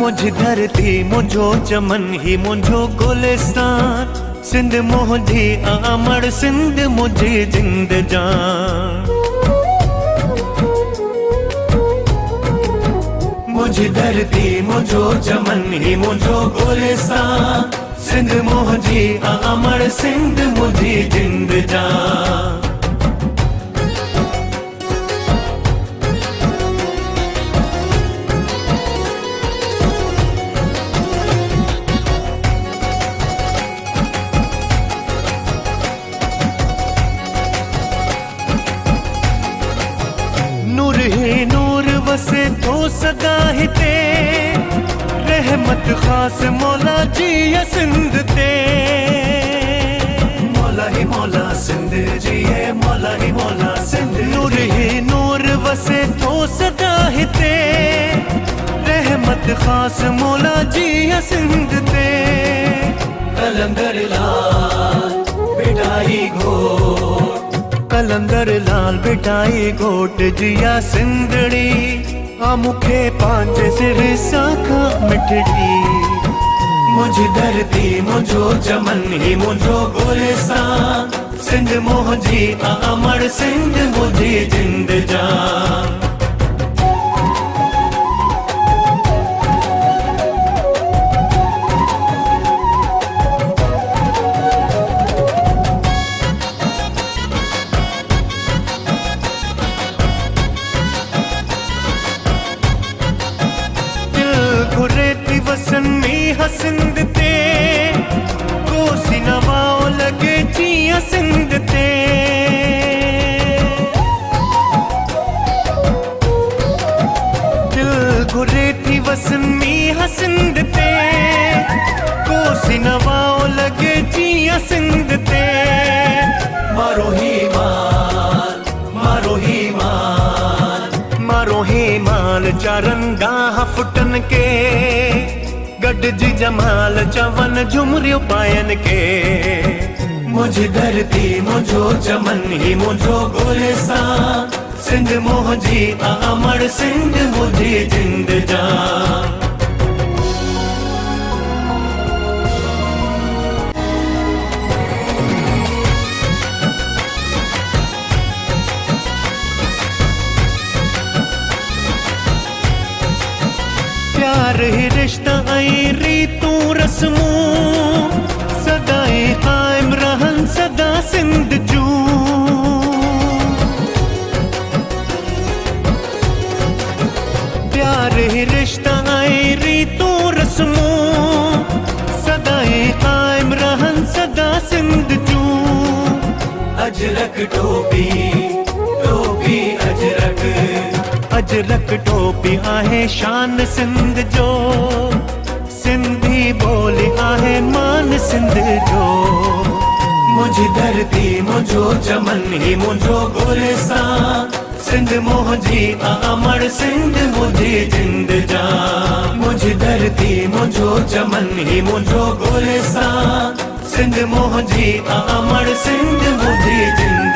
मुझ धरती मुझो चमन ही मुझो गुलिस्तान, सिंध मुझी अमर सिंध मुझी जिंद जान। मुझ धरती मुझो चमन ही मुझो गुलिस्तान, सिंध मुझी अमर सिंध मुझी जिंद जान। नूर ही नूर वसे तो सदा हिते, रहमत खास मौला जी या सिंध ते। मौला ही मौला सिंध जी है, मौला ही मौला सिंध। नूर ही नूर वसे तो सदा हिते, रहमत खास मौला जी या सिंध ते। कलंदर लाल बिटाई घोट, कलंदर लाल बिटाई घोट जिया सिंधड़ी, आ मुखे पांच सिर साखा मिठड़ी। मुझ धरती मुझो चमन ही मुझो गुलिस्तान, सिंध मुझी अमर सिंध मुझी जिंद जान। घुरेती वसन में हसिंद ते, कोसी नवाओ लगे जिया सिंध ते। दिल घुरेती वसन में हसिंद ते, कोसी नवाओ लगे जिया सिंध ते। मारो ही माल, मारो ही माल, मारो ही माल चारंगाह फुटन के, गड जी जमाल चवन झुमरियो पायन के। मुझ धरती मुझो चमन ही मुझो गुलिस्तान, सिंध मुझी अमर सिंध मुझी जिंद जान। प्यार ही रिश्ता आई रीतूं रस्मूं, सदाई कायम रहन सदा सिंध जूं। प्यार ही रिश्ता आई रीतूं रस्मूं, सदाई कायम रहन सदा सिंध जूं। अजरक टोपी टोपी अजरक, अजरक टोपी आहे शान सिंध जो, सिंधी बोली आहे मान सिंध जो। मुझ धरती मुझो चमन ही मुझो गुलिस्तान, सिंध मुझी अमर सिंध मुझी जिंद जान। मुझ धरती मुझो चमन ही मुझो गुलिस्तान, सिंध मुझी अमर सिंध मुझी जिंद